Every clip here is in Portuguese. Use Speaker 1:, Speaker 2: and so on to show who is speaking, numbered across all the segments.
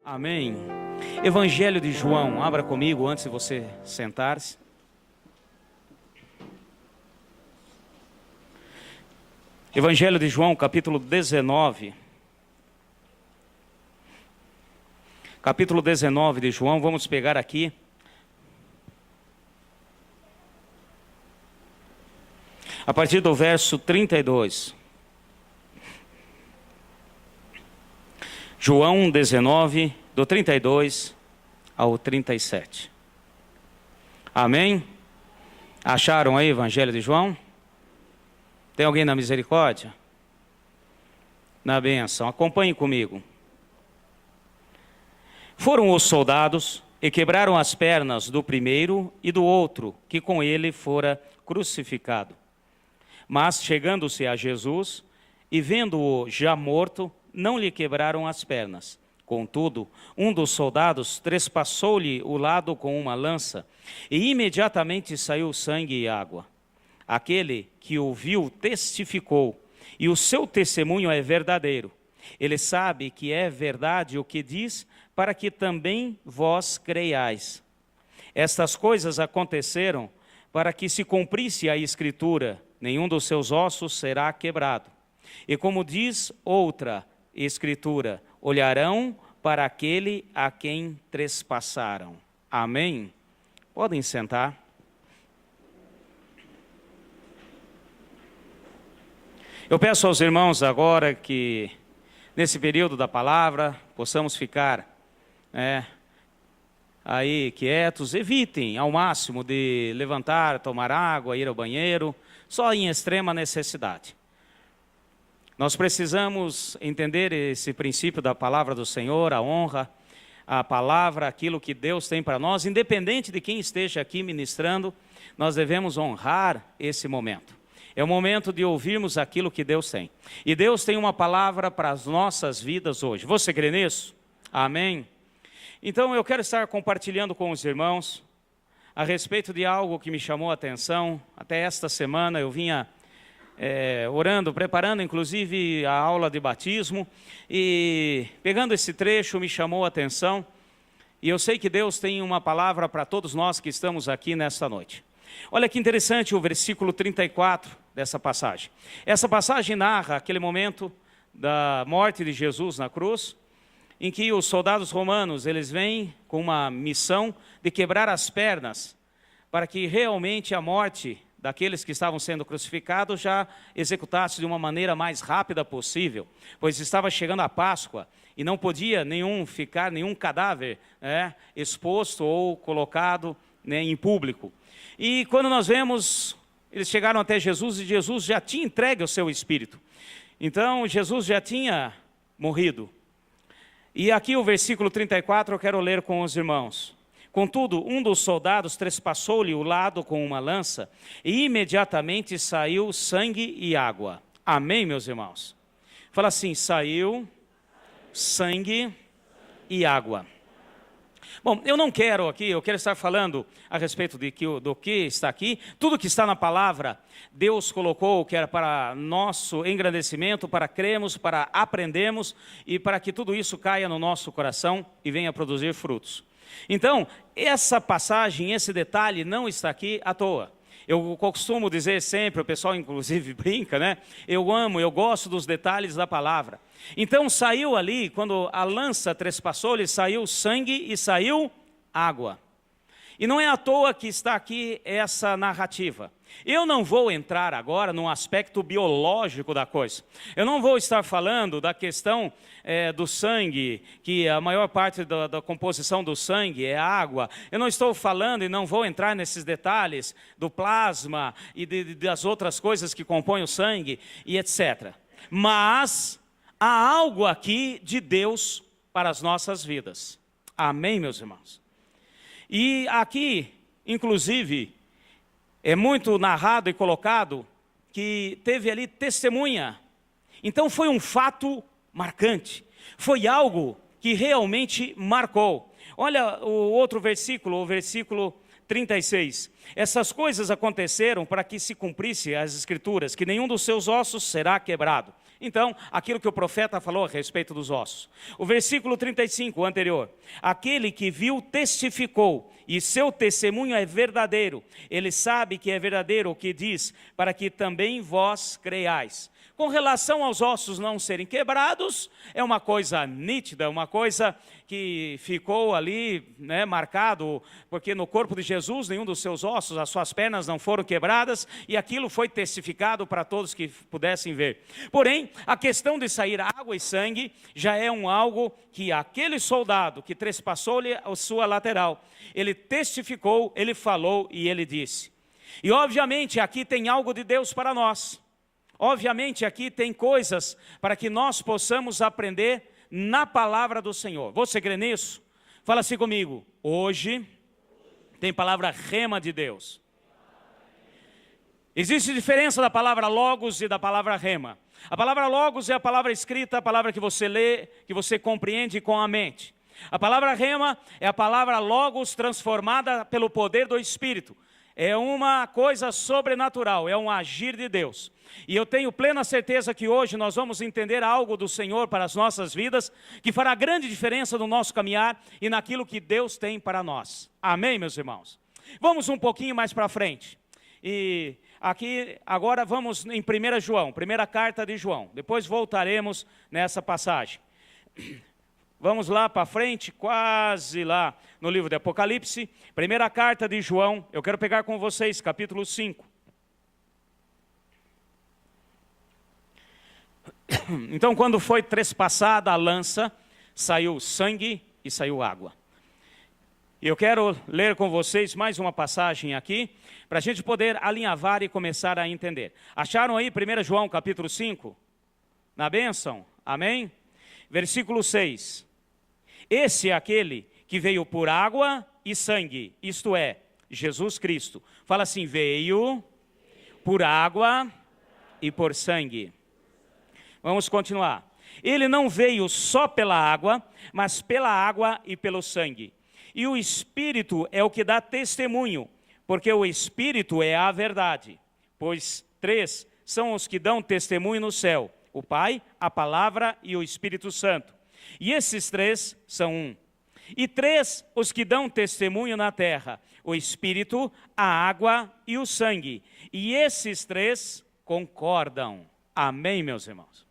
Speaker 1: Amém. Evangelho de João, abra comigo antes de você sentar-se. Evangelho de João, capítulo 19. Capítulo 19 de João, vamos pegar aqui. A partir do verso 32. João 19, do 32 ao 37. Amém? Acharam aí o Evangelho de João? Tem alguém na misericórdia? Na bênção. Acompanhe comigo. Foram os soldados e quebraram as pernas do primeiro e do outro, que com ele fora crucificado. Mas, chegando-se a Jesus e vendo-o já morto, não lhe quebraram as pernas. Contudo, um dos soldados trespassou-lhe o lado com uma lança, e imediatamente saiu sangue e água. Aquele que o viu testificou, e o seu testemunho é verdadeiro. Ele sabe que é verdade o que diz, para que também vós creiais. Estas coisas aconteceram para que se cumprisse a Escritura: nenhum dos seus ossos será quebrado. E como diz outra Escritura, olharão para aquele a quem trespassaram. Amém? Podem sentar. Eu peço aos irmãos agora que, nesse período da palavra, possamos ficar aí quietos. Evitem ao máximo de levantar, tomar água, ir ao banheiro, só em extrema necessidade. Nós precisamos entender esse princípio da palavra do Senhor, a honra, a palavra, aquilo que Deus tem para nós, independente de quem esteja aqui ministrando, nós devemos honrar esse momento. É o momento de ouvirmos aquilo que Deus tem. E Deus tem uma palavra para as nossas vidas hoje. Você crê nisso? Amém? Então eu quero estar compartilhando com os irmãos a respeito de algo que me chamou a atenção. Até esta semana eu vinha orando, preparando inclusive a aula de batismo, e pegando esse trecho me chamou a atenção, e eu sei que Deus tem uma palavra para todos nós que estamos aqui nesta noite. Olha que interessante o versículo 34 dessa passagem. Essa passagem narra aquele momento da morte de Jesus na cruz, em que os soldados romanos, eles vêm com uma missão de quebrar as pernas, para que realmente a morte daqueles que estavam sendo crucificados já executasse de uma maneira mais rápida possível, pois estava chegando a Páscoa e não podia nenhum cadáver exposto ou colocado em público. E quando nós vemos, eles chegaram até Jesus e Jesus já tinha entregue o seu espírito. Então Jesus já tinha morrido. E aqui o versículo 34 eu quero ler com os irmãos. Contudo, um dos soldados trespassou-lhe o lado com uma lança, e imediatamente saiu sangue e água. Amém, meus irmãos? Fala assim: saiu sangue e água. Bom, eu não quero aqui, eu quero estar falando a respeito do que está aqui. Tudo que está na palavra, Deus colocou que era para nosso engrandecimento, para crermos, para aprendermos e para que tudo isso caia no nosso coração e venha produzir frutos. Então, essa passagem, esse detalhe não está aqui à toa. Eu costumo dizer sempre, o pessoal inclusive brinca, né? Eu gosto dos detalhes da palavra. Então saiu ali, quando a lança trespassou-lhe, saiu sangue e saiu água. E não é à toa que está aqui essa narrativa. Eu não vou entrar agora no aspecto biológico da coisa. Eu não vou estar falando da questão do sangue, que a maior parte da composição do sangue é água. Eu não estou falando e não vou entrar nesses detalhes do plasma e das outras coisas que compõem o sangue e etc. Mas há algo aqui de Deus para as nossas vidas. Amém, meus irmãos? E aqui, inclusive, é muito narrado e colocado que teve ali testemunha. Então foi um fato marcante. Foi algo que realmente marcou. Olha o outro versículo, o versículo 36. essas coisas aconteceram para que se cumprisse as Escrituras, que nenhum dos seus ossos será quebrado. Então, aquilo que o profeta falou a respeito dos ossos. O versículo 35, o anterior. Aquele que viu testificou, e seu testemunho é verdadeiro. Ele sabe que é verdadeiro o que diz, para que também vós creiais. Com relação aos ossos não serem quebrados, é uma coisa nítida, é uma coisa que ficou ali, né, marcado, porque no corpo de Jesus nenhum dos seus ossos, as suas pernas não foram quebradas, e aquilo foi testificado para todos que pudessem ver. Porém, a questão de sair água e sangue já é algo que aquele soldado que trespassou-lhe a sua lateral, ele testificou, ele falou e ele disse. E obviamente aqui tem algo de Deus para nós. Obviamente aqui tem coisas para que nós possamos aprender na palavra do Senhor. Você crê nisso? Fala assim comigo. Hoje tem palavra rema de Deus. Existe diferença da palavra logos e da palavra rema. A palavra logos é a palavra escrita, a palavra que você lê, que você compreende com a mente. A palavra rema é a palavra logos transformada pelo poder do Espírito. É uma coisa sobrenatural, é um agir de Deus. E eu tenho plena certeza que hoje nós vamos entender algo do Senhor para as nossas vidas, que fará grande diferença no nosso caminhar e naquilo que Deus tem para nós. Amém, meus irmãos? Vamos um pouquinho mais para frente. E aqui, agora vamos em 1 João, primeira carta de João. Depois voltaremos nessa passagem. Vamos lá para frente, quase lá no livro de Apocalipse. Primeira carta de João, eu quero pegar com vocês, capítulo 5. Então, quando foi trespassada a lança, saiu sangue e saiu água. E eu quero ler com vocês mais uma passagem aqui, para a gente poder alinhavar e começar a entender. Acharam aí 1 João capítulo 5? Na bênção? Amém? Versículo 6. Esse é aquele que veio por água e sangue, isto é, Jesus Cristo. Fala assim, veio por água e por sangue. Vamos continuar. Ele não veio só pela água, mas pela água e pelo sangue. E o Espírito é o que dá testemunho, porque o Espírito é a verdade. Pois 3 são os que dão testemunho no céu, o Pai, a Palavra e o Espírito Santo. E esses 3 são um. E 3 os que dão testemunho na terra, o Espírito, a água e o sangue. E esses 3 concordam. Amém, meus irmãos?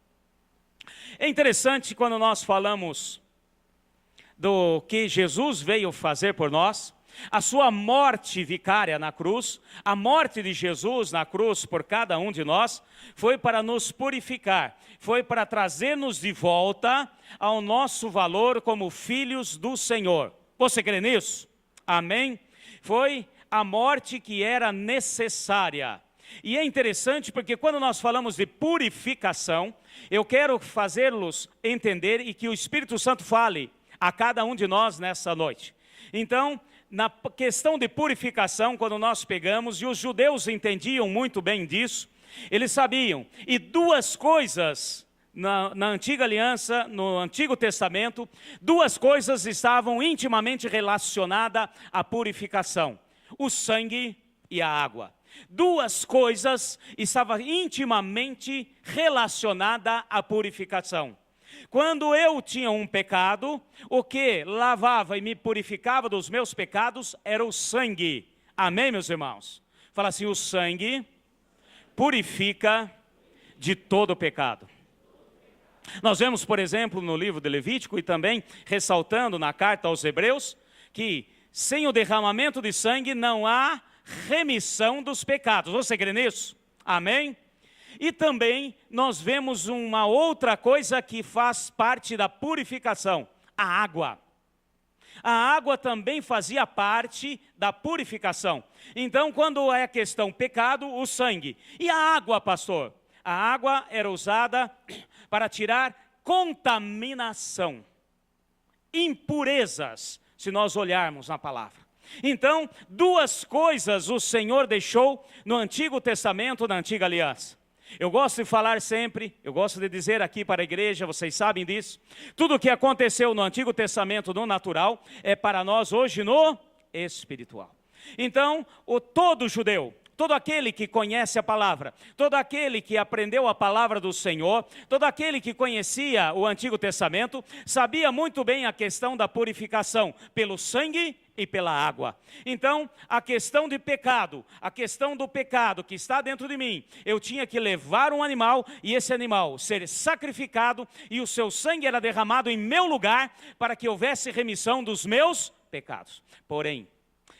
Speaker 1: É interessante quando nós falamos do que Jesus veio fazer por nós, a sua morte vicária na cruz, a morte de Jesus na cruz por cada um de nós, foi para nos purificar, foi para trazer-nos de volta ao nosso valor como filhos do Senhor. Você crê nisso? Amém? Foi a morte que era necessária. E é interessante porque quando nós falamos de purificação, eu quero fazê-los entender e que o Espírito Santo fale a cada um de nós nessa noite. Então, na questão de purificação, quando nós pegamos, e os judeus entendiam muito bem disso, eles sabiam, e 2 coisas na antiga aliança, no Antigo Testamento, 2 coisas estavam intimamente relacionadas à purificação: o sangue e a água. 2 coisas estavam intimamente relacionadas à purificação. Quando eu tinha um pecado, o que lavava e me purificava dos meus pecados era o sangue. Amém, meus irmãos? Fala assim, o sangue purifica de todo pecado. Nós vemos, por exemplo, no livro de Levítico e também ressaltando na carta aos Hebreus, que sem o derramamento de sangue não há remissão dos pecados. Você crê nisso? Amém? E também nós vemos uma outra coisa que faz parte da purificação, a água. A água também fazia parte da purificação. Então, quando é a questão pecado, o sangue. E a água, pastor? A água era usada para tirar contaminação, impurezas, se nós olharmos na palavra. Então, 2 coisas o Senhor deixou no Antigo Testamento, na Antiga Aliança. Eu gosto de falar sempre, eu gosto de dizer aqui para a igreja, vocês sabem disso, tudo o que aconteceu no Antigo Testamento no natural, é para nós hoje no espiritual. Então, todo judeu, todo aquele que conhece a palavra, todo aquele que aprendeu a palavra do Senhor, todo aquele que conhecia o Antigo Testamento, sabia muito bem a questão da purificação pelo sangue e pela água. Então, a questão de pecado, a questão do pecado que está dentro de mim, eu tinha que levar um animal e esse animal ser sacrificado e o seu sangue era derramado em meu lugar para que houvesse remissão dos meus pecados. Porém,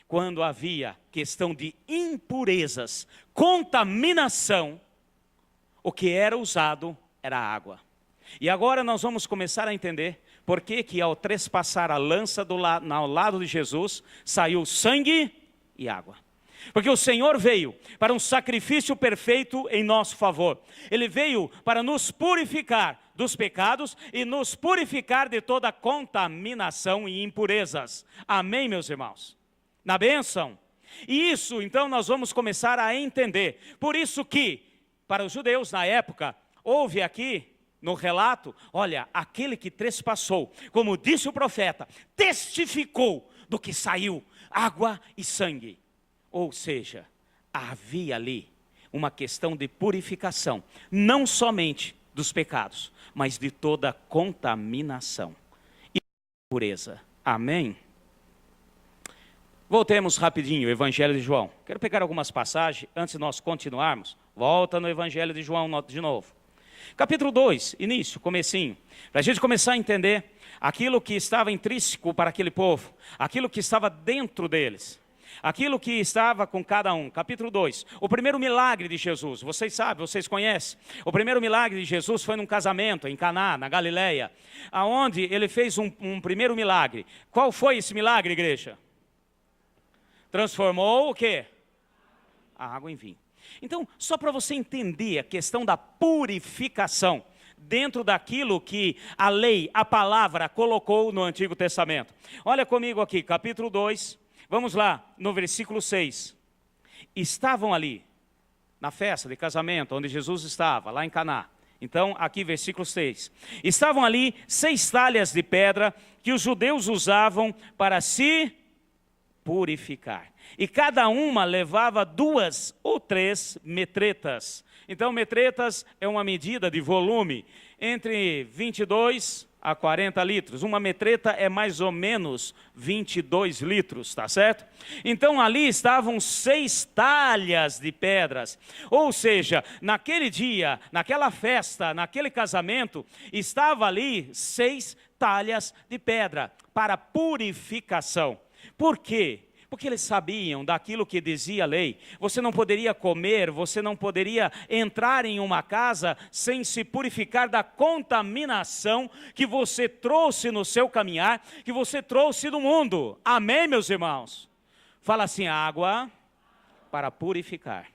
Speaker 1: quando havia questão de impurezas, contaminação, o que era usado era a água. E agora nós vamos começar a entender por que ao trespassar a lança ao lado de Jesus, saiu sangue e água. Porque o Senhor veio para um sacrifício perfeito em nosso favor. Ele veio para nos purificar dos pecados e nos purificar de toda contaminação e impurezas. Amém, meus irmãos? Na bênção. E isso, então, nós vamos começar a entender. Por isso que, para os judeus na época, houve aqui, no relato, olha, aquele que trespassou, como disse o profeta, testificou do que saiu água e sangue. Ou seja, havia ali uma questão de purificação, não somente dos pecados, mas de toda contaminação e impureza. Amém? Voltemos rapidinho, o Evangelho de João. Quero pegar algumas passagens, antes de nós continuarmos. Volta no Evangelho de João de novo. Capítulo 2, início, comecinho. Para a gente começar a entender aquilo que estava intrínseco para aquele povo. Aquilo que estava dentro deles. Aquilo que estava com cada um. Capítulo 2, o primeiro milagre de Jesus. Vocês sabem, vocês conhecem. O primeiro milagre de Jesus foi num casamento em Caná, na Galileia. Aonde ele fez um primeiro milagre. Qual foi esse milagre, igreja? Transformou o quê? A água em vinho. Então, só para você entender a questão da purificação dentro daquilo que a lei, a palavra colocou no Antigo Testamento. Olha comigo aqui, capítulo 2, vamos lá, no versículo 6. Estavam ali, na festa de casamento, onde Jesus estava, lá em Caná. Então, aqui versículo 6. Estavam ali 6 talhas de pedra que os judeus usavam para se purificar. E cada uma levava 2 ou 3 metretas. Então, metretas é uma medida de volume entre 22 a 40 litros. Uma metreta é mais ou menos 22 litros, tá certo? Então, ali estavam 6 talhas de pedras. Ou seja, naquele dia, naquela festa, naquele casamento, estava ali 6 talhas de pedra para purificação. Por quê? Porque eles sabiam daquilo que dizia a lei. Você não poderia comer, você não poderia entrar em uma casa sem se purificar da contaminação que você trouxe no seu caminhar, que você trouxe do mundo. Amém, meus irmãos? Fala assim, água para purificar.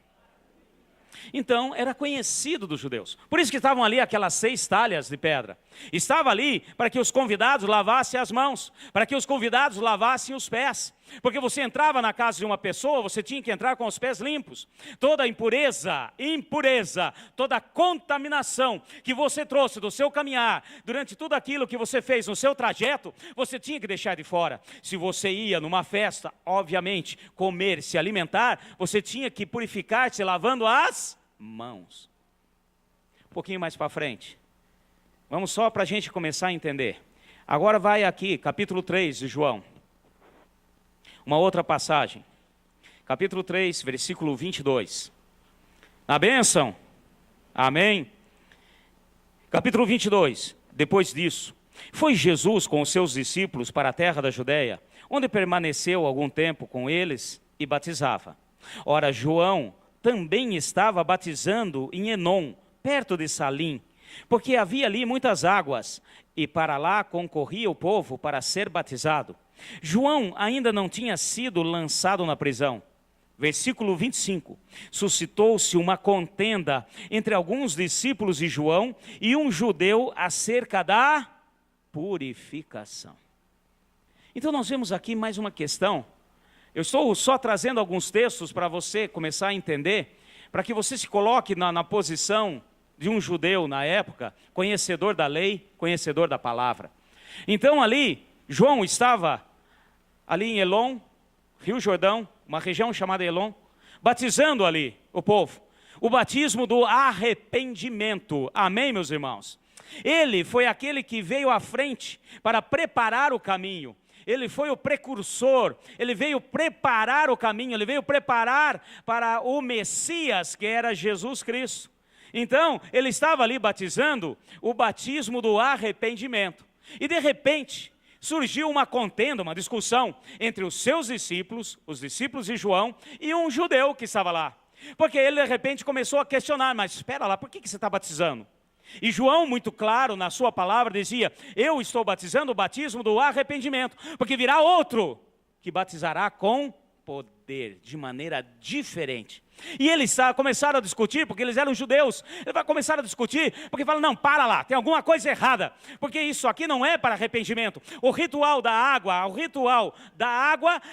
Speaker 1: Então, era conhecido dos judeus. Por isso que estavam ali aquelas 6 talhas de pedra. Estava ali para que os convidados lavassem as mãos, para que os convidados lavassem os pés. Porque você entrava na casa de uma pessoa, você tinha que entrar com os pés limpos. Toda impureza, toda contaminação que você trouxe do seu caminhar, durante tudo aquilo que você fez no seu trajeto, você tinha que deixar de fora. Se você ia numa festa, obviamente, comer, se alimentar, você tinha que purificar-se lavando as mãos. Um pouquinho mais para frente. Vamos só para a gente começar a entender. Agora vai aqui, capítulo 3 de João. Uma outra passagem. Capítulo 3, versículo 22. Na bênção. Amém. Capítulo 22. Depois disso, foi Jesus com os seus discípulos para a terra da Judeia, onde permaneceu algum tempo com eles e batizava. Ora, João também estava batizando em Enom, perto de Salim, porque havia ali muitas águas, e para lá concorria o povo para ser batizado. João ainda não tinha sido lançado na prisão. Versículo 25. Suscitou-se uma contenda entre alguns discípulos de João e um judeu acerca da purificação. Então nós vemos aqui mais uma questão. Eu estou só trazendo alguns textos para você começar a entender, para que você se coloque na posição de um judeu na época, conhecedor da lei, conhecedor da palavra. Então ali, João estava ali em Elom, Rio Jordão, uma região chamada Elon, batizando ali o povo. O batismo do arrependimento. Amém, meus irmãos? Ele foi aquele que veio à frente para preparar o caminho. Ele foi o precursor, ele veio preparar o caminho, ele veio preparar para o Messias, que era Jesus Cristo. Então, ele estava ali batizando o batismo do arrependimento. E de repente, surgiu uma contenda, uma discussão entre os seus discípulos, os discípulos de João, e um judeu que estava lá. Porque ele de repente começou a questionar, mas espera lá, por que você está batizando? E João, muito claro na sua palavra, dizia, eu estou batizando o batismo do arrependimento, porque virá outro que batizará com poder, de maneira diferente. E eles começaram a discutir, porque eles eram judeus, eles vai começar a discutir, porque falam, não, para lá, tem alguma coisa errada, porque isso aqui não é para arrependimento. O ritual da água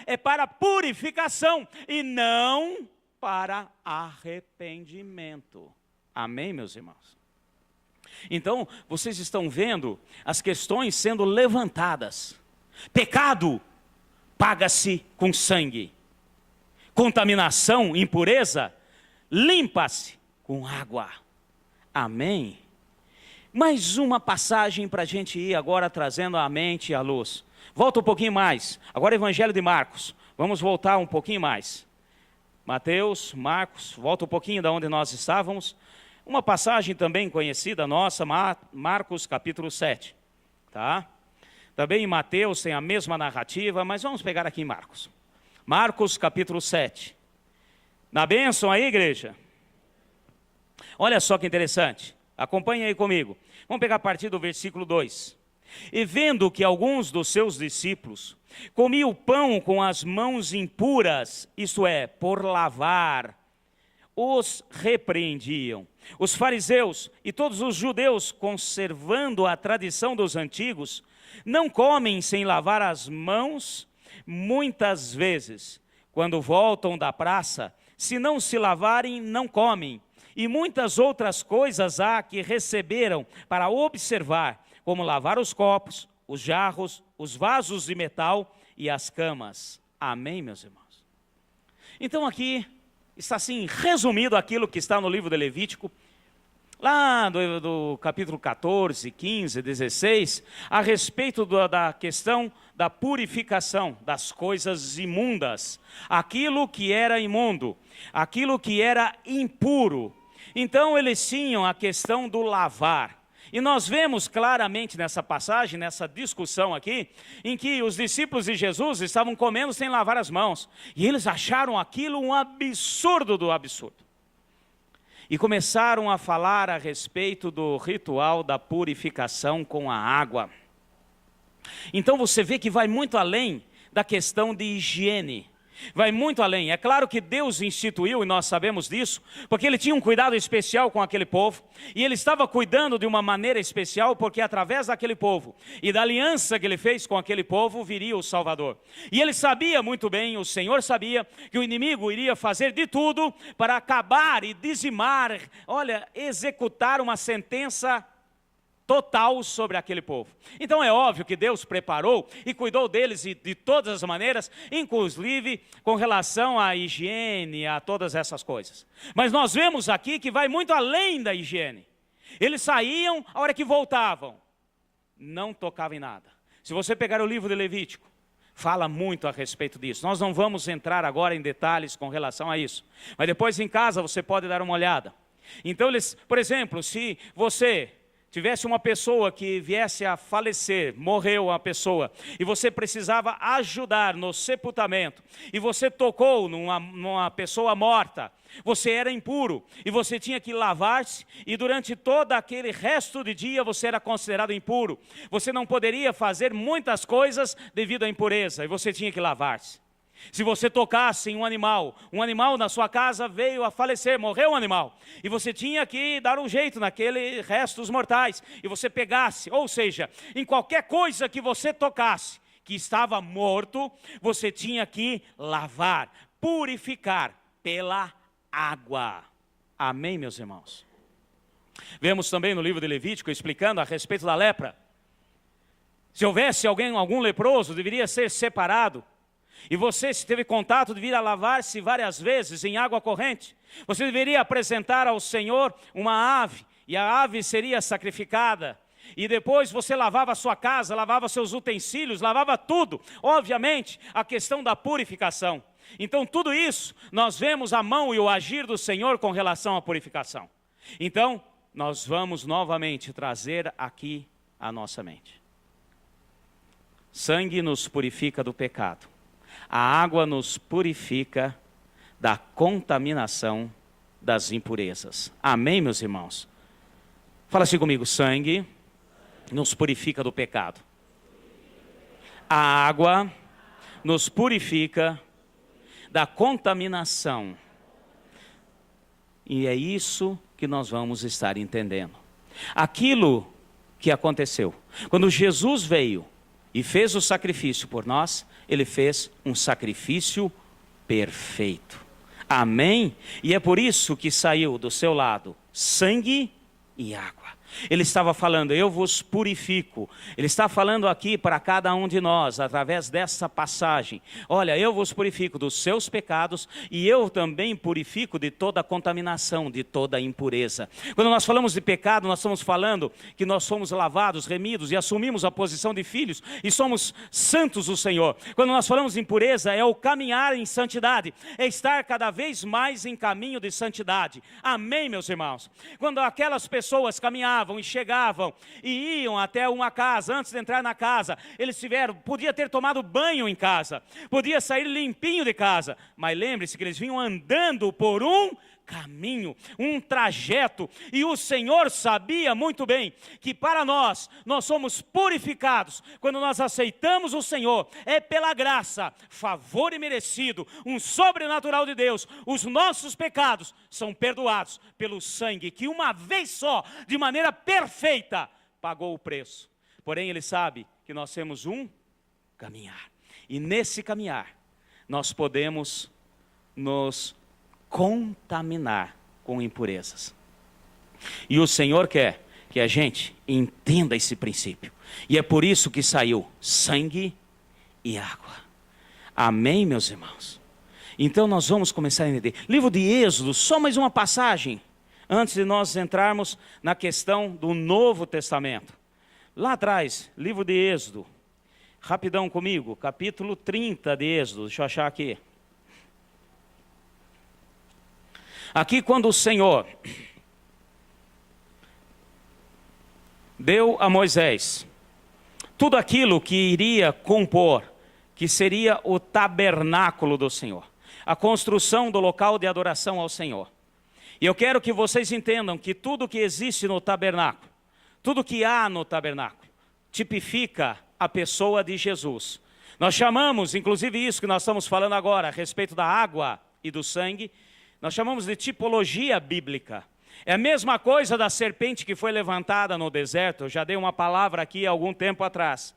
Speaker 1: é para purificação, e não para arrependimento. Amém, meus irmãos? Então, vocês estão vendo as questões sendo levantadas. Pecado paga-se com sangue. Contaminação, impureza, limpa-se com água. Amém? Mais uma passagem para a gente ir agora trazendo à mente e à luz. Volta um pouquinho mais. Agora Evangelho de Marcos. Vamos voltar um pouquinho mais. Mateus, Marcos, volta um pouquinho da onde nós estávamos. Uma passagem também conhecida nossa, Marcos capítulo 7. Tá? Também em Mateus tem a mesma narrativa, mas vamos pegar aqui em Marcos. Marcos capítulo 7. Na bênção aí, igreja? Olha só que interessante. Acompanhe aí comigo. Vamos pegar a partir do versículo 2. E vendo que alguns dos seus discípulos comiam o pão com as mãos impuras, isto é, por lavar, os repreendiam. Os fariseus e todos os judeus, conservando a tradição dos antigos, não comem sem lavar as mãos. Muitas vezes, quando voltam da praça, se não se lavarem, não comem. E muitas outras coisas há que receberam para observar, como lavar os copos, os jarros, os vasos de metal e as camas. Amém, meus irmãos? Então aqui está assim resumido aquilo que está no livro de Levítico, lá do capítulo 14, 15, 16, a respeito da questão da purificação das coisas imundas, aquilo que era imundo, aquilo que era impuro. Então eles tinham a questão do lavar. E nós vemos claramente nessa passagem, nessa discussão aqui, em que os discípulos de Jesus estavam comendo sem lavar as mãos. E eles acharam aquilo um absurdo do absurdo. E começaram a falar a respeito do ritual da purificação com a água. Então você vê que vai muito além da questão de higiene. Vai muito além. É claro que Deus instituiu, e nós sabemos disso, porque Ele tinha um cuidado especial com aquele povo, e Ele estava cuidando de uma maneira especial, porque através daquele povo, e da aliança que Ele fez com aquele povo, viria o Salvador. E Ele sabia muito bem, o Senhor sabia, que o inimigo iria fazer de tudo para acabar e dizimar, executar uma sentença total sobre aquele povo. Então é óbvio que Deus preparou e cuidou deles de todas as maneiras, inclusive com relação à higiene, a todas essas coisas. Mas nós vemos aqui que vai muito além da higiene. Eles saíam, a hora que voltavam, não tocavam em nada. Se você pegar o livro de Levítico, fala muito a respeito disso. Nós não vamos entrar agora em detalhes com relação a isso, mas depois em casa você pode dar uma olhada. Então eles, por exemplo, se você tivesse uma pessoa que viesse a falecer, morreu a pessoa, e você precisava ajudar no sepultamento, e você tocou numa pessoa morta, você era impuro, e você tinha que lavar-se, e durante todo aquele resto de dia você era considerado impuro. Você não poderia fazer muitas coisas devido à impureza, e você tinha que lavar-se. Se você tocasse em um animal na sua casa veio a falecer, morreu um animal, e você tinha que dar um jeito naquele restos mortais, e você pegasse, ou seja, em qualquer coisa que você tocasse, que estava morto, você tinha que lavar, purificar pela água. Amém, meus irmãos? Vemos também no livro de Levítico, explicando a respeito da lepra. Se houvesse algum leproso, deveria ser separado. E você, se teve contato, deveria lavar-se várias vezes em água corrente. Você deveria apresentar ao Senhor uma ave, e a ave seria sacrificada. E depois você lavava a sua casa, lavava seus utensílios, lavava tudo. Obviamente, a questão da purificação. Então, tudo isso, nós vemos a mão e o agir do Senhor com relação à purificação. Então, nós vamos novamente trazer aqui a nossa mente. Sangue nos purifica do pecado. A água nos purifica da contaminação das impurezas. Amém, meus irmãos? Fala assim comigo, sangue nos purifica do pecado. A água nos purifica da contaminação. E é isso que nós vamos estar entendendo. Aquilo que aconteceu. Quando Jesus veio e fez o sacrifício por nós, Ele fez um sacrifício perfeito. Amém? E é por isso que saiu do seu lado sangue e água. Ele estava falando, eu vos purifico. Ele está falando aqui para cada um de nós, através dessa passagem. Olha, eu vos purifico dos seus pecados e eu também purifico de toda a contaminação, de toda a impureza. Quando nós falamos de pecado, nós estamos falando que nós somos lavados, remidos e assumimos a posição de filhos e somos santos do Senhor. Quando nós falamos de impureza, é o caminhar em santidade, é estar cada vez mais em caminho de santidade. Amém, meus irmãos? Quando aquelas pessoas caminhavam e chegavam e iam até uma casa, antes de entrar na casa, eles podia ter tomado banho em casa, podia sair limpinho de casa, mas lembre-se que eles vinham andando por um caminho, um trajeto, e o Senhor sabia muito bem que para nós somos purificados, quando nós aceitamos o Senhor, é pela graça, favor imerecido, um sobrenatural de Deus, os nossos pecados são perdoados pelo sangue, que uma vez só, de maneira perfeita, pagou o preço. Porém Ele sabe que nós temos um caminhar, e nesse caminhar, nós podemos nos contaminar com impurezas. E o Senhor quer que a gente entenda esse princípio. E é por isso que saiu sangue e água. Amém, meus irmãos? Então nós vamos começar a entender. Livro de Êxodo, só mais uma passagem, antes de nós entrarmos na questão do Novo Testamento. Lá atrás, livro de Êxodo, rapidão comigo, capítulo 30 de Êxodo, deixa eu achar aqui. Aqui quando o Senhor deu a Moisés tudo aquilo que iria compor, que seria o tabernáculo do Senhor, a construção do local de adoração ao Senhor. E eu quero que vocês entendam que tudo que existe no tabernáculo, tudo que há no tabernáculo, tipifica a pessoa de Jesus. Nós chamamos, inclusive isso que nós estamos falando agora, a respeito da água e do sangue, nós chamamos de tipologia bíblica. É a mesma coisa da serpente que foi levantada no deserto. Eu já dei uma palavra aqui há algum tempo atrás.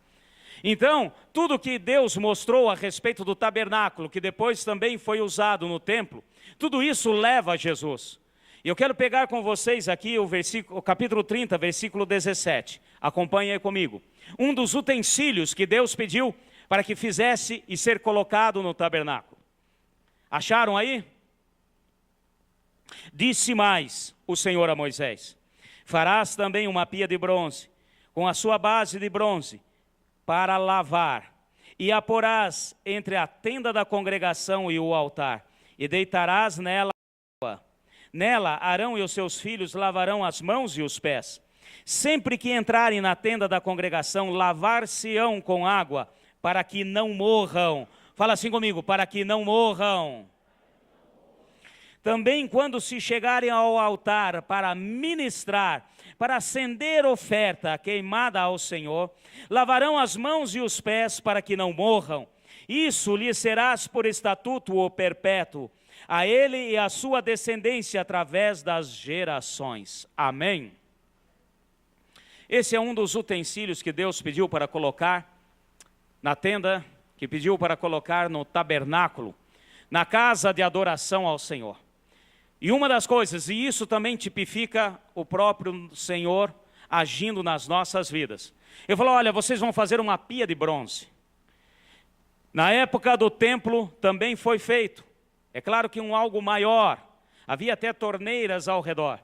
Speaker 1: Então, tudo que Deus mostrou a respeito do tabernáculo, que depois também foi usado no templo, tudo isso leva a Jesus. E eu quero pegar com vocês aqui o capítulo 30, versículo 17. Acompanhe aí comigo. Um dos utensílios que Deus pediu para que fizesse e ser colocado no tabernáculo. Acharam aí? Disse mais o Senhor a Moisés: farás também uma pia de bronze, com a sua base de bronze, para lavar, e a porás entre a tenda da congregação e o altar, e deitarás nela água. Nela Arão e os seus filhos lavarão as mãos e os pés. Sempre que entrarem na tenda da congregação, lavar-se-ão com água, para que não morram. Fala assim comigo, para que não morram. Também quando se chegarem ao altar para ministrar, para acender oferta queimada ao Senhor, lavarão as mãos e os pés para que não morram. Isso lhe serás por estatuto ou perpétuo, a ele e a sua descendência através das gerações. Amém? Esse é um dos utensílios que Deus pediu para colocar na tenda, que pediu para colocar no tabernáculo, na casa de adoração ao Senhor. E uma das coisas, e isso também tipifica o próprio Senhor agindo nas nossas vidas. Eu falo, olha, vocês vão fazer uma pia de bronze. Na época do templo também foi feito. É claro que algo maior. Havia até torneiras ao redor.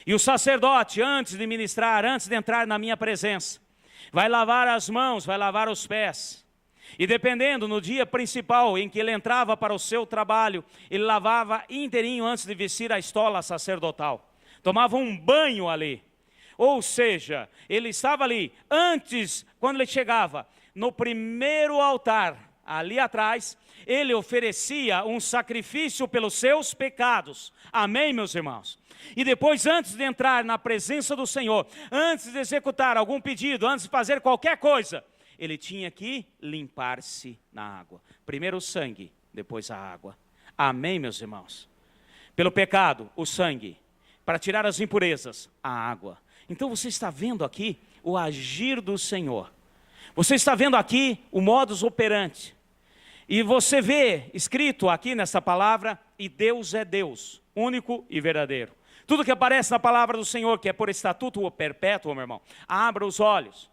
Speaker 1: E o sacerdote, antes de ministrar, antes de entrar na minha presença, vai lavar as mãos, vai lavar os pés. E dependendo, no dia principal em que ele entrava para o seu trabalho, ele lavava inteirinho antes de vestir a estola sacerdotal. Tomava um banho ali. Ou seja, ele estava ali, antes, quando ele chegava, no primeiro altar, ali atrás, ele oferecia um sacrifício pelos seus pecados. Amém, meus irmãos? E depois, antes de entrar na presença do Senhor, antes de executar algum pedido, antes de fazer qualquer coisa, ele tinha que limpar-se na água. Primeiro o sangue, depois a água. Amém, meus irmãos? Pelo pecado, o sangue. Para tirar as impurezas, a água. Então você está vendo aqui o agir do Senhor. Você está vendo aqui o modus operandi. E você vê escrito aqui nessa palavra, e Deus é Deus, único e verdadeiro. Tudo que aparece na palavra do Senhor, que é por estatuto perpétuo, meu irmão, abra os olhos.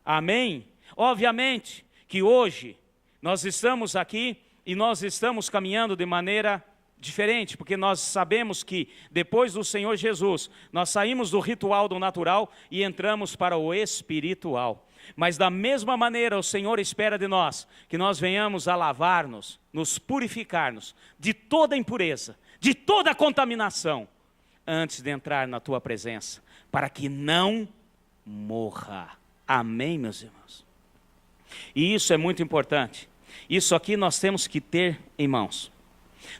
Speaker 1: Amém? Obviamente que hoje nós estamos aqui e nós estamos caminhando de maneira diferente, porque nós sabemos que depois do Senhor Jesus, nós saímos do ritual do natural e entramos para o espiritual. Mas da mesma maneira o Senhor espera de nós, que nós venhamos a lavar-nos, nos purificar-nos de toda impureza, de toda contaminação, antes de entrar na tua presença, para que não morra. Amém, meus irmãos? E isso é muito importante. Isso aqui nós temos que ter em mãos.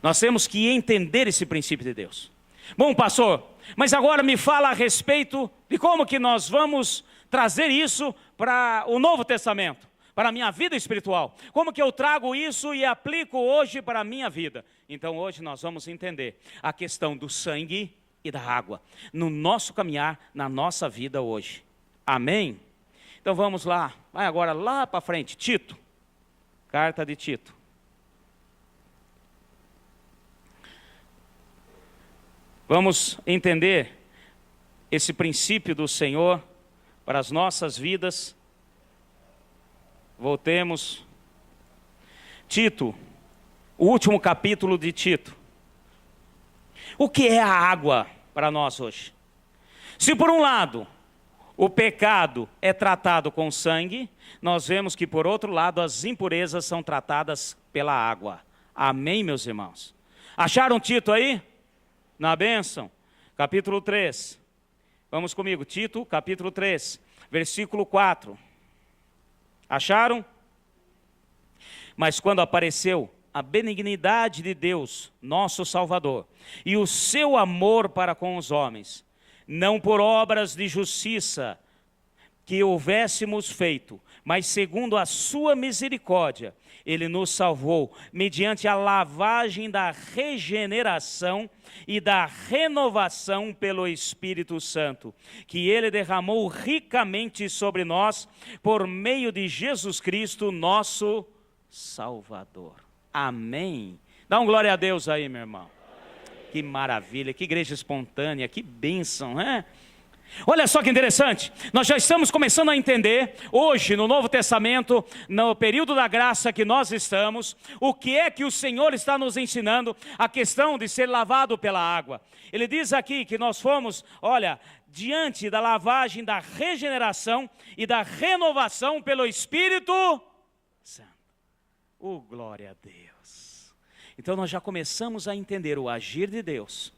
Speaker 1: Nós temos que entender esse princípio de Deus. Bom, pastor, mas agora me fala a respeito de como que nós vamos trazer isso para o Novo Testamento, para a minha vida espiritual. Como que eu trago isso e aplico hoje para a minha vida? Então hoje nós vamos entender a questão do sangue e da água, no nosso caminhar, na nossa vida hoje. Amém? Então vamos lá, vai agora lá para frente, Tito, carta de Tito. Vamos entender esse princípio do Senhor para as nossas vidas. Voltemos. Tito, o último capítulo de Tito. O que é a água para nós hoje? Se por um lado o pecado é tratado com sangue, nós vemos que por outro lado as impurezas são tratadas pela água. Amém, meus irmãos? Acharam Tito aí? Na bênção, capítulo 3. Vamos comigo, Tito, capítulo 3, versículo 4. Acharam? Mas quando apareceu a benignidade de Deus, nosso Salvador, e o seu amor para com os homens, não por obras de justiça que houvéssemos feito, mas segundo a sua misericórdia, Ele nos salvou, mediante a lavagem da regeneração e da renovação pelo Espírito Santo, que Ele derramou ricamente sobre nós, por meio de Jesus Cristo, nosso Salvador. Amém. Dá um glória a Deus aí, meu irmão. Que maravilha, que igreja espontânea, que bênção, né? Olha só que interessante, nós já estamos começando a entender, hoje no Novo Testamento, no período da graça que nós estamos, o que é que o Senhor está nos ensinando, a questão de ser lavado pela água. Ele diz aqui que nós fomos, olha, diante da lavagem, da regeneração e da renovação pelo Espírito Santo. Oh, glória a Deus! Então nós já começamos a entender o agir de Deus,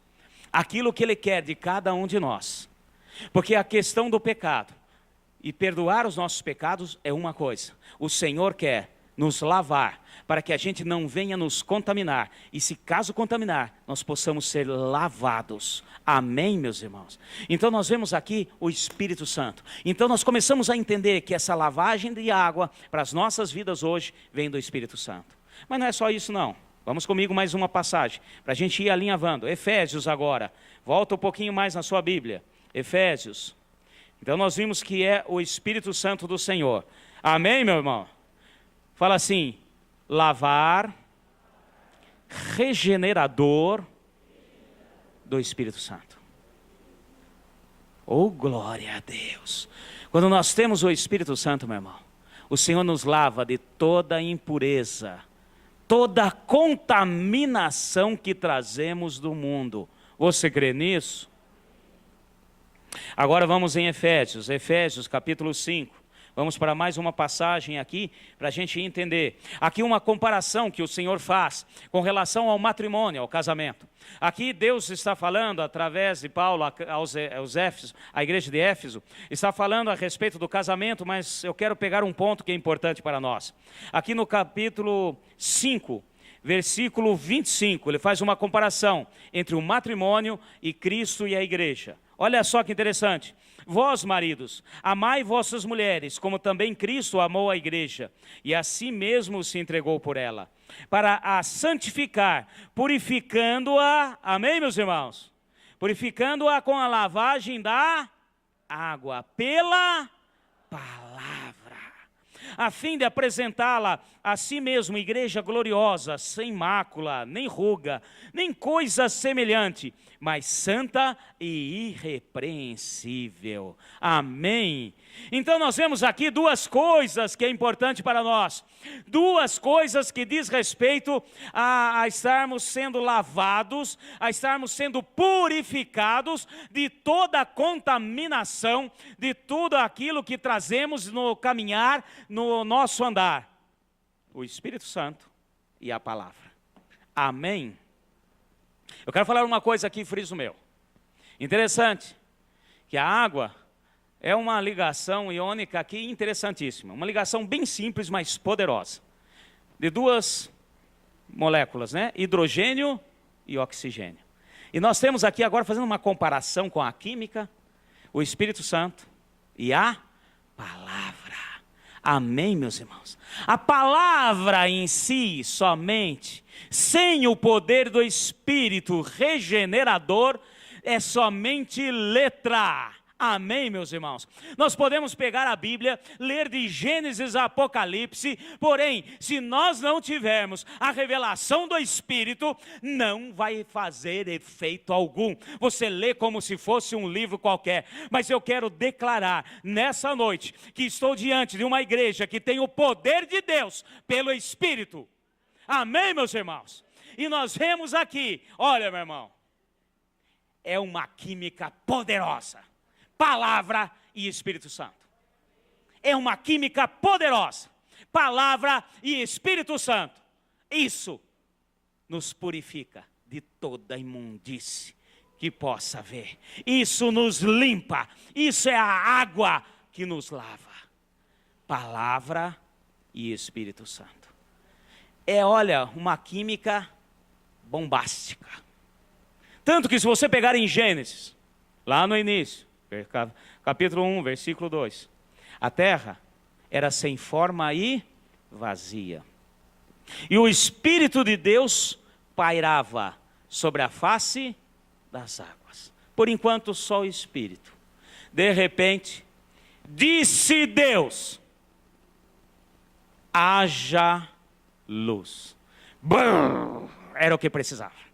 Speaker 1: aquilo que Ele quer de cada um de nós. Porque a questão do pecado e perdoar os nossos pecados é uma coisa. O Senhor quer nos lavar para que a gente não venha nos contaminar. E se caso contaminar, nós possamos ser lavados. Amém, meus irmãos? Então nós vemos aqui o Espírito Santo. Então nós começamos a entender que essa lavagem de água para as nossas vidas hoje vem do Espírito Santo. Mas não é só isso não. Vamos comigo mais uma passagem para a gente ir alinhavando. Efésios agora. Volta um pouquinho mais na sua Bíblia. Efésios. Então nós vimos que é o Espírito Santo do Senhor. Amém, meu irmão? Fala assim, lavar, regenerador do Espírito Santo. Oh, glória a Deus. Quando nós temos o Espírito Santo, meu irmão, o Senhor nos lava de toda impureza, toda contaminação que trazemos do mundo. Você crê nisso? Agora vamos em Efésios capítulo 5. Vamos para mais uma passagem aqui, para a gente entender. Aqui uma comparação que o Senhor faz com relação ao matrimônio, ao casamento. Aqui Deus está falando, através de Paulo aos Éfesos, a igreja de Éfeso, está falando a respeito do casamento, mas eu quero pegar um ponto que é importante para nós. Aqui no capítulo 5, versículo 25, ele faz uma comparação entre o matrimônio e Cristo e a igreja. Olha só que interessante. Vós, maridos, amai vossas mulheres, como também Cristo amou a igreja, e a si mesmo se entregou por ela, para a santificar, purificando-a, amém, meus irmãos? Purificando-a com a lavagem da água, pela palavra, a fim de apresentá-la a si mesmo, igreja gloriosa, sem mácula, nem ruga, nem coisa semelhante, mas santa e irrepreensível. Amém. Então nós vemos aqui duas coisas que é importante para nós. Duas coisas que diz respeito a estarmos sendo lavados, a estarmos sendo purificados de toda a contaminação, de tudo aquilo que trazemos no caminhar, no nosso andar. O Espírito Santo e a palavra. Amém. Eu quero falar uma coisa aqui, friso meu. Interessante, que a água é uma ligação iônica aqui interessantíssima. Uma ligação bem simples, mas poderosa. De duas moléculas, né? Hidrogênio e oxigênio. E nós temos aqui agora, fazendo uma comparação com a química, o Espírito Santo e a palavra. Amém, meus irmãos? A palavra em si, somente, sem o poder do Espírito regenerador, é somente letra. Amém, meus irmãos? Nós podemos pegar a Bíblia, ler de Gênesis a Apocalipse, porém, se nós não tivermos a revelação do Espírito, não vai fazer efeito algum. Você lê como se fosse um livro qualquer, mas eu quero declarar nessa noite que estou diante de uma igreja que tem o poder de Deus pelo Espírito. Amém, meus irmãos? E nós vemos aqui, olha, meu irmão, é uma química poderosa. Palavra e Espírito Santo. É uma química poderosa. Palavra e Espírito Santo. Isso nos purifica de toda imundície que possa haver. Isso nos limpa. Isso é a água que nos lava. Palavra e Espírito Santo. É, olha, uma química bombástica. Tanto que se você pegar em Gênesis, lá no início, capítulo 1, versículo 2. A terra era sem forma e vazia. E o Espírito de Deus pairava sobre a face das águas. Por enquanto, só o Espírito. De repente, disse Deus: haja luz. Bum! Era o que precisava.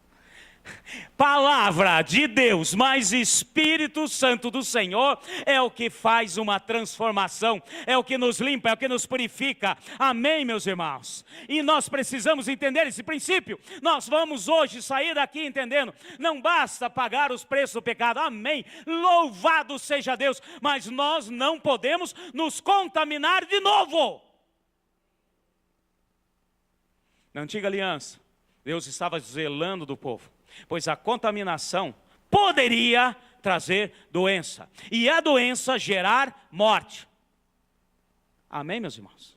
Speaker 1: Palavra de Deus, mais Espírito Santo do Senhor é o que faz uma transformação, é o que nos limpa, é o que nos purifica. Amém, meus irmãos? E nós precisamos entender esse princípio. Nós vamos hoje sair daqui entendendo, não basta pagar os preços do pecado. Amém, louvado seja Deus, mas nós não podemos nos contaminar de novo. Na antiga aliança, Deus estava zelando do povo, pois a contaminação poderia trazer doença, e a doença gerar morte. Amém, meus irmãos?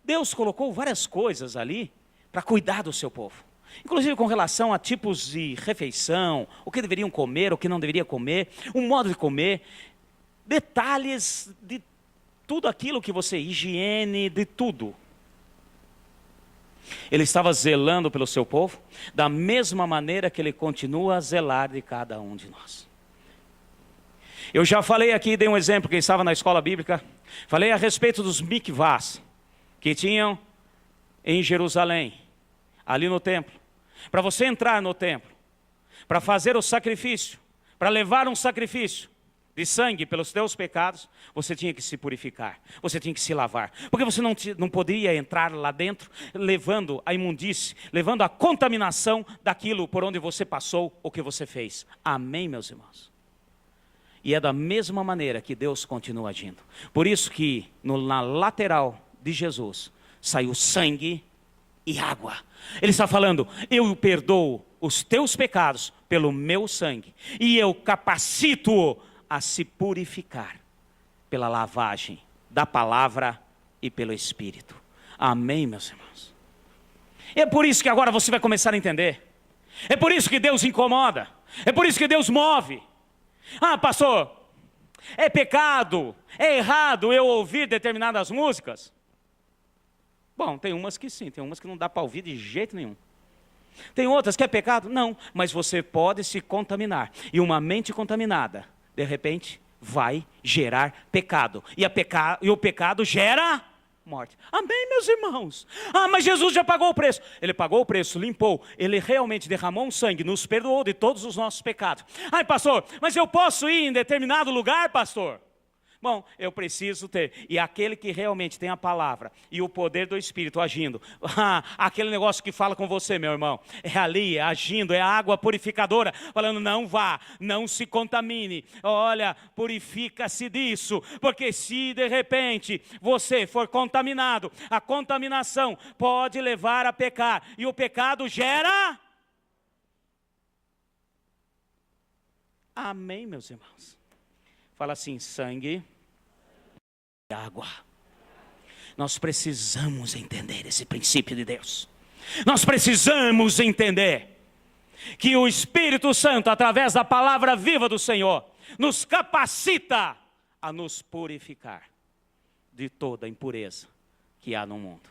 Speaker 1: Deus colocou várias coisas ali para cuidar do seu povo, inclusive com relação a tipos de refeição, o que deveriam comer, o que não deveria comer, o modo de comer, detalhes de tudo aquilo que você, higiene, de tudo. Ele estava zelando pelo seu povo, da mesma maneira que Ele continua a zelar de cada um de nós. Eu já falei aqui, dei um exemplo, quem estava na escola bíblica, falei a respeito dos mikvahs, que tinham em Jerusalém, ali no templo. Para você entrar no templo, para fazer o sacrifício, para levar um sacrifício, de sangue pelos teus pecados, você tinha que se purificar, você tinha que se lavar, porque você não poderia entrar lá dentro levando a imundície, levando a contaminação daquilo por onde você passou ou que você fez. Amém, meus irmãos? E é da mesma maneira que Deus continua agindo. Por isso que na lateral de Jesus saiu sangue e água. Ele está falando, eu perdoo os teus pecados pelo meu sangue, e eu capacito-o a se purificar pela lavagem da palavra e pelo Espírito. Amém, meus irmãos? E é por isso que agora você vai começar a entender. É por isso que Deus incomoda. É por isso que Deus move. Ah, pastor, é pecado, é errado eu ouvir determinadas músicas? Bom, tem umas que sim, tem umas que não dá para ouvir de jeito nenhum. Tem outras que é pecado? Não, mas você pode se contaminar. E uma mente contaminada, de repente, vai gerar pecado. E o pecado gera morte. Amém, meus irmãos? Ah, mas Jesus já pagou o preço. Ele pagou o preço, limpou. Ele realmente derramou um sangue, nos perdoou de todos os nossos pecados. Ai, pastor, mas eu posso ir em determinado lugar, pastor? Bom, eu preciso ter. E aquele que realmente tem a palavra e o poder do Espírito agindo. Aquele negócio que fala com você, meu irmão. É ali, agindo, é a água purificadora. Falando, não vá, não se contamine. Olha, purifica-se disso. Porque se de repente você for contaminado, a contaminação pode levar a pecar. E o pecado gera... Amém, meus irmãos? Fala assim, sangue... água. Nós precisamos entender esse princípio de Deus. Nós precisamos entender que o Espírito Santo, através da palavra viva do Senhor, nos capacita a nos purificar de toda a impureza que há no mundo.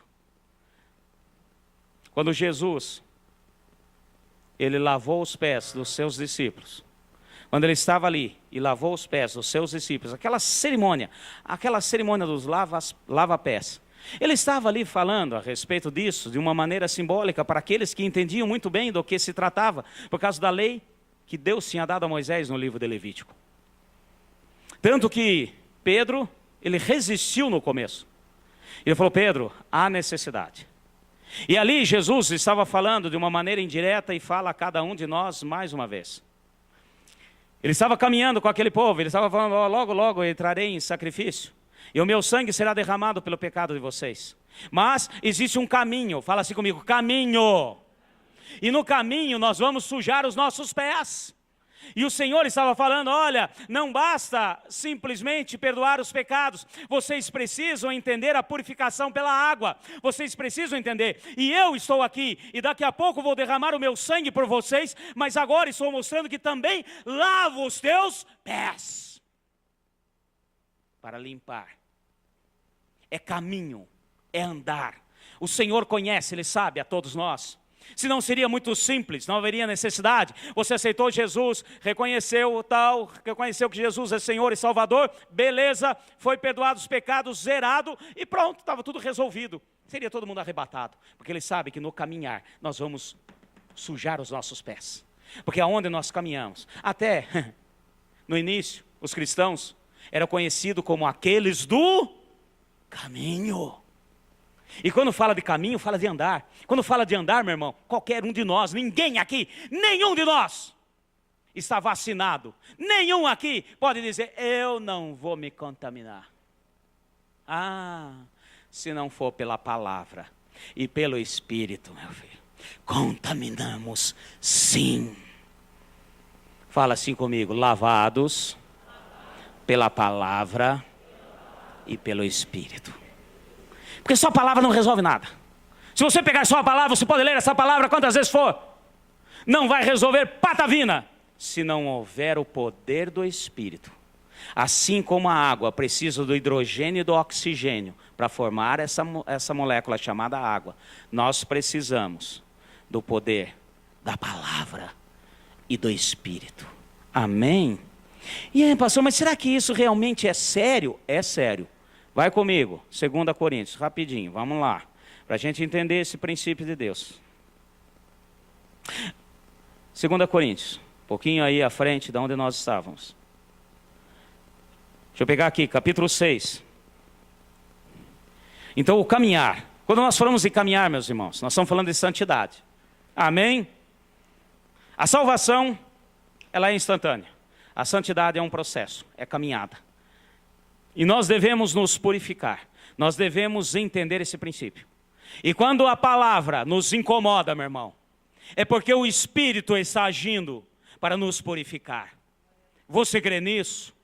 Speaker 1: Quando Jesus, ele lavou os pés dos seus discípulos, quando ele estava ali e lavou os pés dos seus discípulos, aquela cerimônia dos lava-pés, ele estava ali falando a respeito disso, de uma maneira simbólica, para aqueles que entendiam muito bem do que se tratava, por causa da lei que Deus tinha dado a Moisés no livro de Levítico. Tanto que Pedro, ele resistiu no começo. Ele falou, Pedro, há necessidade. E ali Jesus estava falando de uma maneira indireta e fala a cada um de nós mais uma vez. Ele estava caminhando com aquele povo, ele estava falando, logo, logo eu entrarei em sacrifício, e o meu sangue será derramado pelo pecado de vocês. Mas existe um caminho, fala assim comigo, caminho. E no caminho nós vamos sujar os nossos pés. E o Senhor estava falando, olha, não basta simplesmente perdoar os pecados, vocês precisam entender a purificação pela água, vocês precisam entender, e eu estou aqui, e daqui a pouco vou derramar o meu sangue por vocês, mas agora estou mostrando que também lavo os teus pés, para limpar, é caminho, é andar, o Senhor conhece, Ele sabe a todos nós. Senão seria muito simples, não haveria necessidade. Você aceitou Jesus, reconheceu que Jesus é Senhor e Salvador, beleza, foi perdoado os pecados, zerado e pronto, estava tudo resolvido. Seria todo mundo arrebatado, porque Ele sabe que no caminhar nós vamos sujar os nossos pés. Porque aonde nós caminhamos, até no início, os cristãos eram conhecidos como aqueles do caminho. E quando fala de caminho, fala de andar. Quando fala de andar, meu irmão, qualquer um de nós, ninguém aqui, nenhum de nós está vacinado. Nenhum aqui pode dizer, eu não vou me contaminar. Se não for pela palavra e pelo Espírito, meu filho, contaminamos sim. Fala assim comigo, lavados pela palavra e pelo Espírito. Porque só a palavra não resolve nada. Se você pegar só a palavra, você pode ler essa palavra quantas vezes for. Não vai resolver patavina, se não houver o poder do Espírito. Assim como a água precisa do hidrogênio e do oxigênio para formar essa molécula chamada água, nós precisamos do poder da palavra e do Espírito. Amém? E aí, pastor, mas será que isso realmente é sério? É sério. Vai comigo, 2 Coríntios, rapidinho, vamos lá, para a gente entender esse princípio de Deus. 2 Coríntios, um pouquinho aí à frente de onde nós estávamos. Deixa eu pegar aqui, capítulo 6. Então, o caminhar. Quando nós falamos em caminhar, meus irmãos, nós estamos falando de santidade. Amém? A salvação, ela é instantânea. A santidade é um processo, é caminhada. E nós devemos nos purificar. Nós devemos entender esse princípio. E quando a palavra nos incomoda, meu irmão, é porque o Espírito está agindo para nos purificar. Você crê nisso?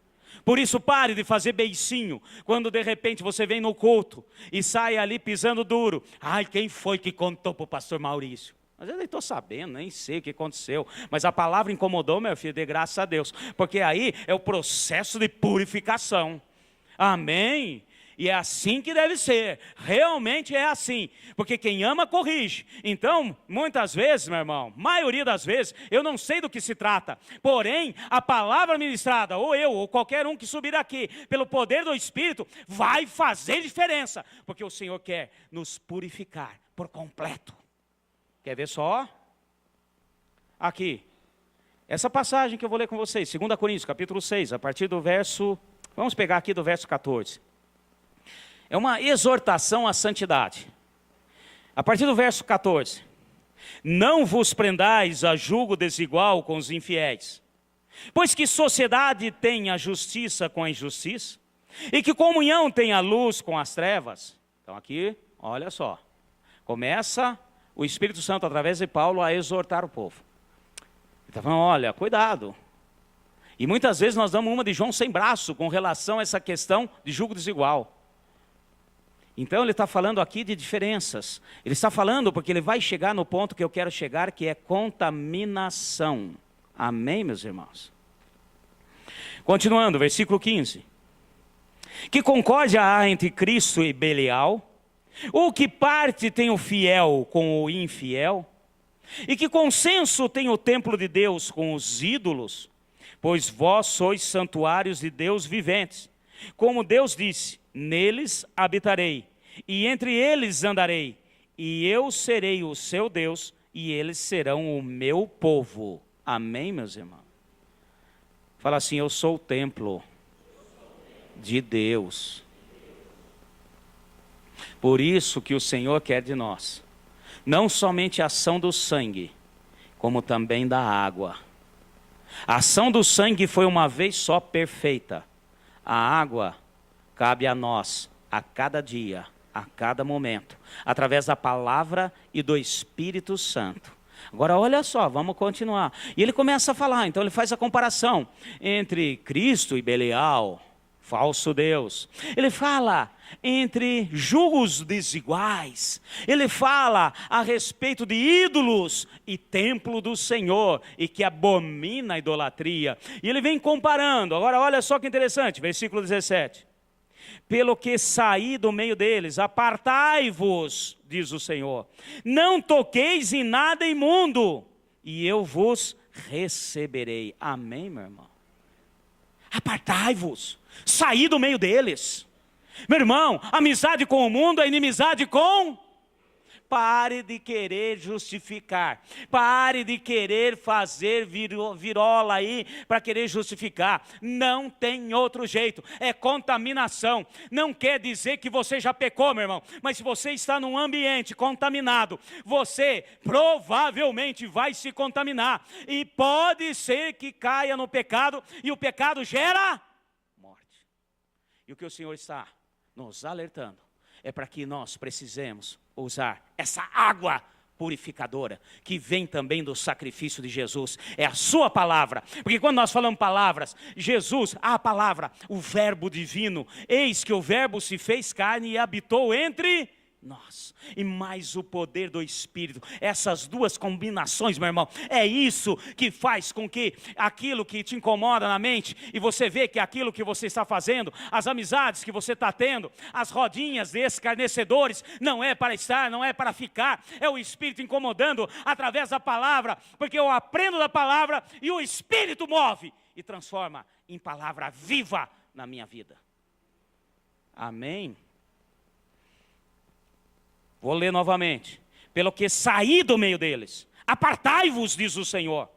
Speaker 1: Por isso pare de fazer beicinho, quando de repente você vem no culto e sai ali pisando duro. Ai, quem foi que contou para o pastor Maurício? Mas eu nem estou sabendo, nem sei o que aconteceu. Mas a palavra incomodou, meu filho, de graças a Deus. Porque aí é o processo de purificação. Amém? E é assim que deve ser, realmente é assim, porque quem ama corrige. Então, muitas vezes, meu irmão, maioria das vezes, eu não sei do que se trata. Porém, a palavra ministrada, ou eu, ou qualquer um que subir aqui, pelo poder do Espírito, vai fazer diferença. Porque o Senhor quer nos purificar por completo. Quer ver só? Aqui, essa passagem que eu vou ler com vocês, 2 Coríntios, capítulo 6, a partir do verso, vamos pegar aqui do verso 14. É uma exortação à santidade. A partir do verso 14. Não vos prendais a julgo desigual com os infiéis. Pois que sociedade tem a justiça com a injustiça? E que comunhão tem a luz com as trevas? Então aqui, olha só. Começa o Espírito Santo, através de Paulo, a exortar o povo. Ele está falando, olha, cuidado. E muitas vezes nós damos uma de João sem braço com relação a essa questão de julgo desigual. Então ele está falando aqui de diferenças. Ele está falando porque ele vai chegar no ponto que eu quero chegar, que é contaminação. Amém, meus irmãos? Continuando, versículo 15. Que concórdia há entre Cristo e Belial? Ou que parte tem o fiel com o infiel? E que consenso tem o templo de Deus com os ídolos? Pois vós sois santuários de Deus viventes. Como Deus disse, neles habitarei, e entre eles andarei, e eu serei o seu Deus, e eles serão o meu povo. Amém, meus irmãos? Fala assim, eu sou o templo de Deus. Por isso que o Senhor quer de nós, não somente a ação do sangue, como também da água. A ação do sangue foi uma vez só perfeita. A água cabe a nós, a cada dia, a cada momento, através da palavra e do Espírito Santo. Agora olha só, vamos continuar. E ele começa a falar, então ele faz a comparação entre Cristo e Belial, falso Deus. Ele fala entre julgos desiguais. Ele fala a respeito de ídolos e templo do Senhor, e que abomina a idolatria. E ele vem comparando. Agora olha só que interessante, versículo 17. Pelo que saí do meio deles, apartai-vos, diz o Senhor. Não toqueis em nada imundo, e eu vos receberei. Amém, meu irmão? Apartai-vos, saí do meio deles. Meu irmão, amizade com o mundo é inimizade com... Pare de querer justificar. Pare de querer fazer virola aí para querer justificar. Não tem outro jeito. É contaminação. Não quer dizer que você já pecou, meu irmão. Mas se você está num ambiente contaminado, você provavelmente vai se contaminar. E pode ser que caia no pecado. E o pecado gera morte. E o que o Senhor está nos alertando é para que nós precisemos usar essa água purificadora, que vem também do sacrifício de Jesus, é a sua palavra, porque quando nós falamos palavras, Jesus, a palavra, o verbo divino, eis que o verbo se fez carne e habitou entre nós, e mais o poder do Espírito, essas duas combinações, meu irmão, é isso que faz com que aquilo que te incomoda na mente, e você vê que aquilo que você está fazendo, as amizades que você está tendo, as rodinhas de escarnecedores, não é para estar, não é para ficar, é o Espírito incomodando através da palavra, porque eu aprendo da palavra e o Espírito move e transforma em palavra viva na minha vida. Amém? Vou ler novamente. Pelo que saí do meio deles, apartai-vos, diz o Senhor.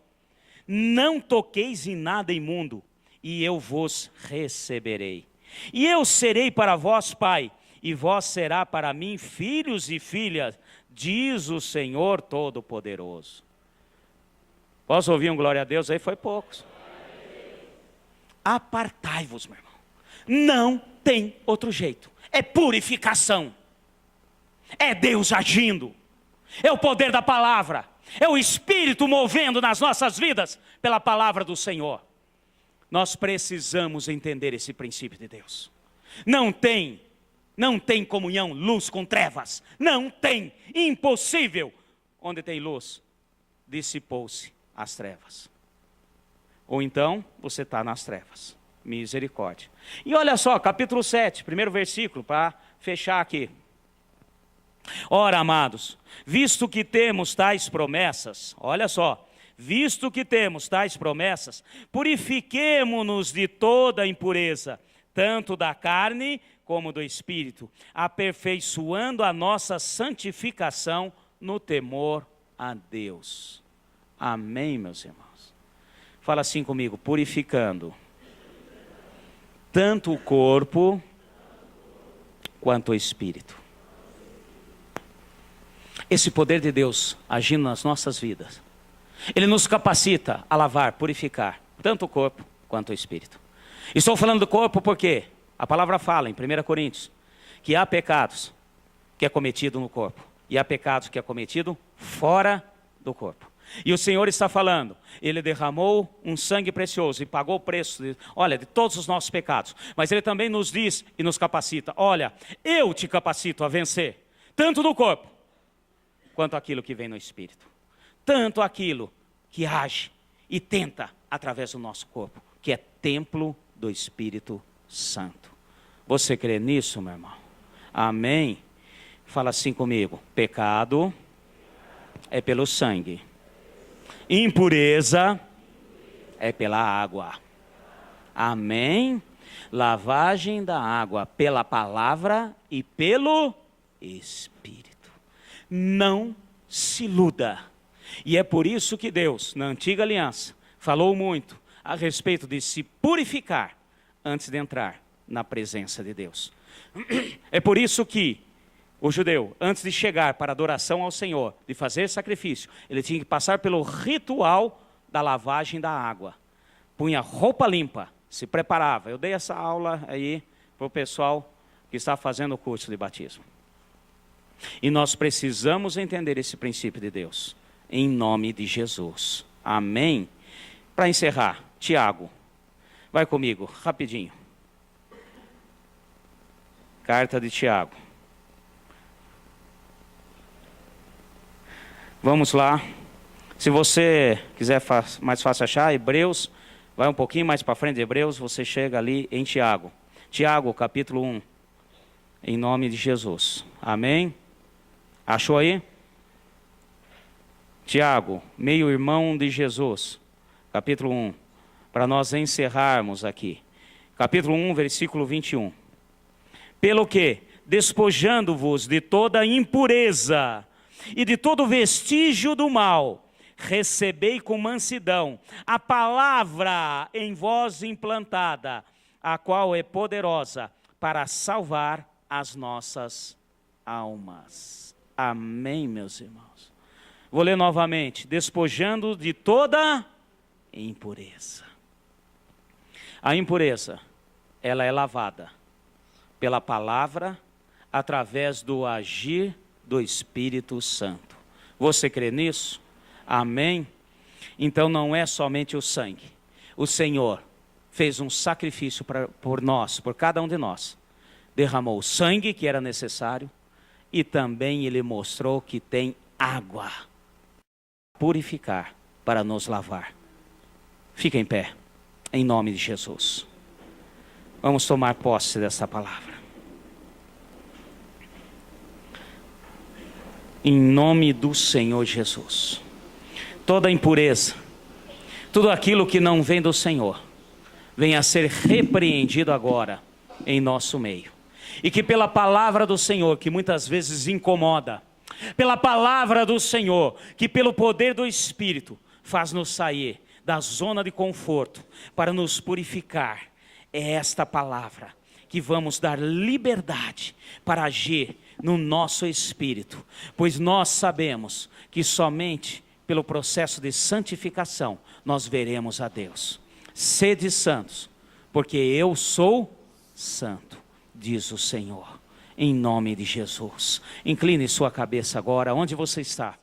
Speaker 1: Não toqueis em nada imundo, e eu vos receberei. E eu serei para vós pai, e vós será para mim filhos e filhas, diz o Senhor Todo-Poderoso. Posso ouvir um glória a Deus? Aí foi poucos. Apartai-vos, meu irmão. Não tem outro jeito. É purificação. É Deus agindo. É o poder da palavra. É o Espírito movendo nas nossas vidas pela palavra do Senhor. Nós precisamos entender esse princípio de Deus. Não tem comunhão, luz com trevas. Não tem, impossível. Onde tem luz, dissipou-se as trevas. Ou então, você está nas trevas. Misericórdia. E olha só, capítulo 7, primeiro versículo, para fechar aqui. Ora, amados, visto que temos tais promessas, olha só, visto que temos tais promessas, purifiquemo-nos de toda impureza, tanto da carne como do espírito, aperfeiçoando a nossa santificação no temor a Deus. Amém, meus irmãos? Fala assim comigo, purificando tanto o corpo quanto o espírito. Esse poder de Deus agindo nas nossas vidas, Ele nos capacita a lavar, purificar, tanto o corpo quanto o espírito. Estou falando do corpo porque a palavra fala em 1 Coríntios, que há pecados que é cometido no corpo, e há pecados que é cometido fora do corpo. E o Senhor está falando, Ele derramou um sangue precioso e pagou o preço, de todos os nossos pecados. Mas Ele também nos diz e nos capacita, olha, eu te capacito a vencer, tanto no corpo, quanto aquilo que vem no espírito. Tanto aquilo que age e tenta através do nosso corpo, que é templo do Espírito Santo. Você crê nisso, meu irmão? Amém? Fala assim comigo, pecado é pelo sangue. Impureza é pela água. Amém? Lavagem da água pela palavra e pelo Espírito. Não se iluda. E é por isso que Deus, na antiga aliança, falou muito a respeito de se purificar antes de entrar na presença de Deus. É por isso que o judeu, antes de chegar para a adoração ao Senhor, de fazer sacrifício, ele tinha que passar pelo ritual da lavagem da água. Punha roupa limpa, se preparava. Eu dei essa aula aí para o pessoal que está fazendo o curso de batismo. E nós precisamos entender esse princípio de Deus, em nome de Jesus. Amém? Para encerrar, Tiago, vai comigo, rapidinho. Carta de Tiago. Vamos lá. Se você quiser mais fácil achar, Hebreus, vai um pouquinho mais para frente de Hebreus, você chega ali em Tiago. Tiago, capítulo 1, em nome de Jesus. Amém? Achou aí? Tiago, meio-irmão de Jesus, capítulo 1, para nós encerrarmos aqui. Capítulo 1, versículo 21. Pelo que, despojando-vos de toda impureza e de todo vestígio do mal, recebei com mansidão a palavra em vós implantada, a qual é poderosa para salvar as nossas almas. Amém, meus irmãos? Vou ler novamente. Despojando de toda impureza. A impureza, ela é lavada pela palavra, através do agir do Espírito Santo. Você crê nisso? Amém? Então não é somente o sangue. O Senhor fez um sacrifício por nós, por cada um de nós. Derramou o sangue que era necessário e também Ele mostrou que tem água para purificar, para nos lavar. Fica em pé, em nome de Jesus. Vamos tomar posse dessa palavra. Em nome do Senhor Jesus. Toda impureza, tudo aquilo que não vem do Senhor, venha a ser repreendido agora em nosso meio. E que pela palavra do Senhor, que muitas vezes incomoda, pela palavra do Senhor, que pelo poder do Espírito, faz-nos sair da zona de conforto para nos purificar, é esta palavra, que vamos dar liberdade para agir no nosso espírito, pois nós sabemos que somente pelo processo de santificação nós veremos a Deus. Sede santos, porque eu sou santo, diz o Senhor, em nome de Jesus. Incline sua cabeça agora, onde você está.